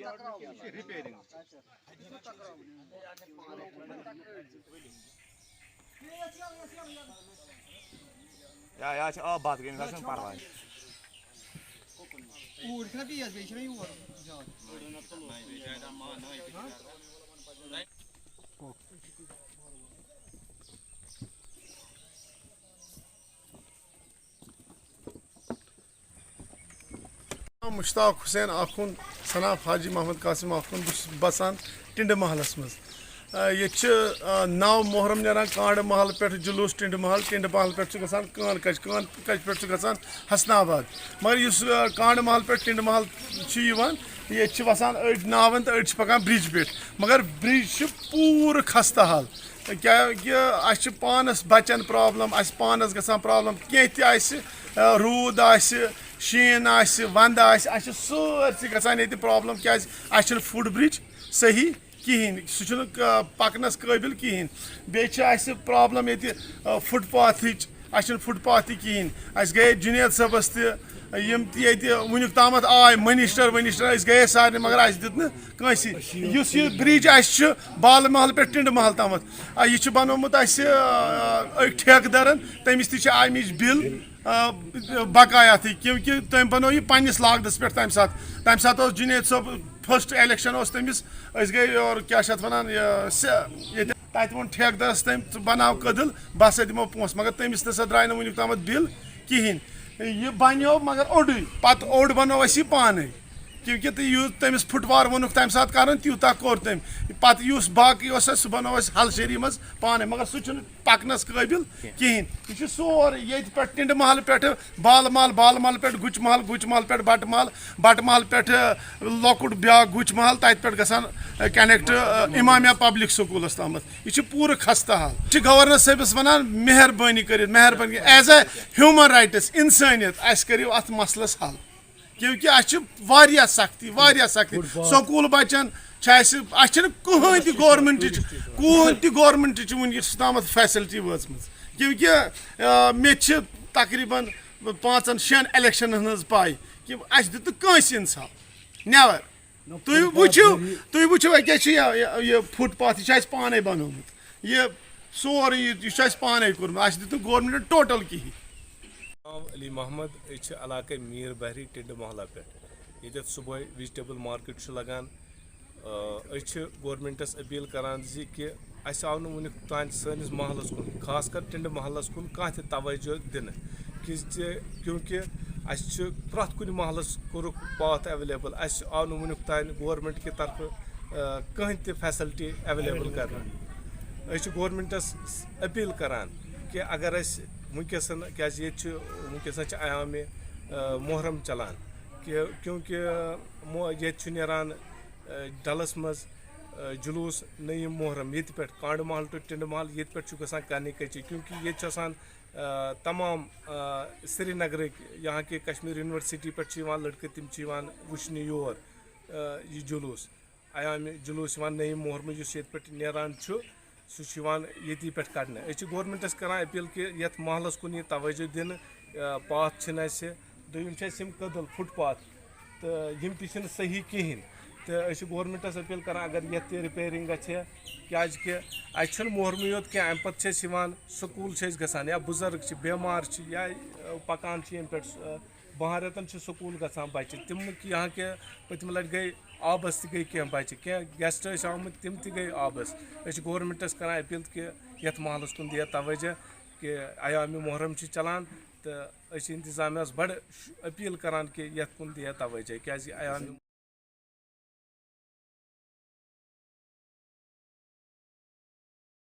یا چھِ آب بَتہٕ گٔمٕتۍ چھُنہٕ پَرواے مشتاق حسین آخون صناف حاجی محمد قاسم آخون بہٕ چھُس بسان ٹِنڈٕ محلس منٛز ییٚتہِ چھِ 9 محرم نیران کانٛڈٕ محل پٮ۪ٹھ جلوٗس ٹِنڈٕ محل پٮ۪ٹھ چھُ گژھان کٲن کَچ پٮ۪ٹھ چھُ گژھان حسنہ آباد مگر یُس کانٛڈٕ محل پٮ۪ٹھ ٹِنڈٕ محل چھُ یِوان ییٚتہِ چھِ وسان أڑۍ ناوَن تہٕ أڑۍ چھِ پَکان برٛج پٮ۪ٹھ مگر برٛج چھُ پوٗرٕ خستہٕ حال کیٛازِ اَسہِ چھِ پانَس بَچَن پرٛابلِم اَسہِ پانَس گژھان پرٛابلِم کینٛہہ تہِ آسہِ روٗد آسہِ شیٖن آسہِ وَندٕ آسہِ اَسہِ چھِ سٲرسٕے گژھان ییٚتہِ پرٛابلِم کیٛازِ اَسہِ چھُنہٕ فُٹ برٛج صحیح کِہیٖنۍ سُہ چھُنہٕ پَکنَس قٲبِل کِہیٖنۍ بیٚیہِ چھِ اَسہِ پرٛابلِم ییٚتہِ فُٹ پاتھٕچ اَسہِ چھُنہٕ فُٹ پاتھ تہِ کِہیٖنۍ اَسہِ گٔیے جُنید صٲبَس تہِ یِم تہِ ییٚتہِ وٕنیُک تامَتھ آے مٔنِسٹَر أسۍ گٔیے سارنٕے مگر اَسہِ دیُت نہٕ کٲنٛسے یُس یہِ برٛج اَسہِ چھُ بالہٕ محل پٮ۪ٹھ ٹِنڈٕ محل تامَتھ یہِ چھُ بنومُت اَسہِ أکۍ ٹھیکہٕ تٔمِس تہِ چھِ اَمِچ بِل بقایاتٕے کیونکہِ تٔمۍ بنوو یہِ پنٛنِس لاگنَس پٮ۪ٹھ تَمہِ ساتہٕ اوس جُنید صٲب فٔسٹ الیکشن اوس تٔمِس أسۍ گٔے یورٕ کیٛاہ چھِ اَتھ وَنان ییٚتہِ تَتہِ ووٚن ٹھیکہٕ تٔمۍ ژٕ بناو کٔدٕل بہٕ ہسا دِمو پونٛسہٕ مگر تٔمِس نہ سا درٛاے نہٕ وٕنیُک تامَتھ بِل کِہیٖنۍ یہِ بنیو مگر اوٚڑُے پَتہٕ اوٚڑ بنوو اَسہِ یہِ پانَے کیونکہِ تٔمِس پھٕٹوار ووٚنُکھ تَمہِ ساتہٕ کَرُن تیوٗتاہ کوٚر تٔمۍ پَتہٕ یُس باقٕے اوس اَسہِ سُہ بنوو اَسہِ ہلشیری منٛز پانَے مگر سُہ چھُنہٕ پَکنَس قٲبِل کِہیٖنۍ یہِ چھُ سورُے ییٚتہِ پٮ۪ٹھ ٹِنڈٕ محل پٮ۪ٹھٕ بالہٕ محل پٮ۪ٹھ گُچہِ محل پٮ۪ٹھ بَٹہٕ محل پٮ۪ٹھ لۄکُٹ بیٛاکھ گُچہِ محل تَتہِ پٮ۪ٹھ گژھان کَنیکٹ اِمامیا پبلِک سکوٗلَس تامَتھ یہِ چھُ پوٗرٕ خستہٕ حال یہِ چھِ گورنر صٲبَس وَنان مہربٲنی کٔرِتھ ایز اے ہیوٗمَن رایٹٕس اِنسٲنیت اَسہِ کٔرِو اَتھ مسلَس حل کیونکہِ اَسہِ چھِ واریاہ سختی سکوٗل بَچَن چھِ اَسہِ چھِنہٕ کٕہٕنۍ تہِ گورمٮ۪نٛٹٕچ وٕنکیٚس تامَتھ فیسَلٹی وٲژمٕژ کیونکہِ مےٚ تہِ چھِ تقریٖباً 5-6 الیکشنَن ہٕنٛز پاے کہِ اَسہِ دیُت نہٕ کٲنٛسہِ اِنصاف نیٚوَر تُہۍ وٕچھِو أکیٛاہ چھِ یہِ فُٹ پاتھ یہِ چھُ اَسہِ پانَے بنومُت یہِ سورُے یہِ چھُ اَسہِ پانَے کوٚرمُت اَسہِ دیُت نہٕ گورمٮ۪نٛٹَن ٹوٹل کِہیٖنۍ علی محمد أسۍ چھِ علاقے میٖر بحری ٹِنڈٕ محلہ پٮ۪ٹھ ییٚتٮ۪تھ صُبحٲے وِجٹیبٕل مارکیٹ چھُ لگان أسۍ چھِ گورمٮ۪نٛٹَس أپیٖل کَران زِ کہِ اَسہِ آو نہٕ وٕنیُک تانۍ سٲنِس محلَس کُن خاص کر ٹِنڈٕ محلَس کُن کانٛہہ تہِ توجہ دِنہٕ کیونکہِ اَسہِ چھُ پرٛٮ۪تھ کُنہِ محلَس کوٚرُکھ پاتھ ایویلیبٕل اَسہِ آو نہٕ وٕنیُک تانۍ گورمٮ۪نٛٹ کہِ طرفہٕ کٕہٕنۍ تہِ فیسَلٹی ایویلیبٕل کَرنہٕ أسۍ چھِ گورمٮ۪نٛٹَس أپیٖل کَران کہِ اگر أسۍ وٕنکٮ۪سَن کیٛازِ ییٚتہِ چھُ وٕنکٮ۪سَن چھِ ایامہِ محرم چلان کیونکہِ ییٚتہِ چھُ نیران ڈَلَس منٛز جلوٗس نٔیِم محرم ییٚتہِ پٮ۪ٹھ کانٛڈٕ محل ٹُو ٹِنڈٕ محل ییٚتہِ پٮ۪ٹھ چھُ گژھان کَنہِ کٔچی کیونکہِ ییٚتہِ چھُ آسان تمام سرینگرٕکۍ یہاں کہِ کشمیٖر یونیورسٹی پٮ۪ٹھ چھِ یِوان لٔڑکہٕ تِم چھِ یِوان وٕچھنہِ یور یہِ جلوٗس ایامہِ جلوٗس یِوان نٔیِم محرمہٕ یُس ییٚتہِ پٮ۪ٹھ نیران چھُ سُہ چھُ یِوان ییٚتی پٮ۪ٹھ کَڑنہٕ أسۍ چھِ گورمٮ۪نٛٹَس کَران أپیٖل کہِ یَتھ محلَس کُن یی توجہ دِنہٕ پاتھ چھِنہٕ اَسہِ دوٚیِم چھِ اَسہِ یِم کٔدٕل فُٹ پاتھ تہٕ یِم تہِ چھِنہٕ صحیح کِہیٖنۍ تہٕ أسۍ چھِ گورمٮ۪نٛٹَس أپیٖل کَران اگر یَتھ تہِ رِپیرِنٛگ گژھِ ہا کیٛازِکہِ اَسہِ چھُنہٕ محرمٕے یوت کینٛہہ اَمہِ پَتہٕ چھِ أسۍ یِوان سکوٗل چھِ أسۍ گژھان یا بُزرٕگ چھِ بٮ۪مار چھِ یا پَکان چھِ ییٚمہِ پٮ۪ٹھ 12 رٮ۪تَن چھِ سکوٗل گژھان بَچہِ تِم نہٕ یہاں کہِ پٔتمہِ لَٹہِ گٔے آبَس تہِ گٔے کینٛہہ بَچہِ کینٛہہ گٮ۪سٹ ٲسۍ آمٕتۍ تِم تہِ گٔے آبَس أسۍ چھِ گورمٮ۪نٛٹَس کَران أپیٖل کہِ یَتھ محلَس کُن دِیا توجہ کہِ ایامہِ محرم چھِ چلان تہٕ أسۍ چھِ اِنتِظامیہَس بَڑٕ أپیٖل کَران کہِ یَتھ کُن دِیا توجہ کیٛازِ ایامہِ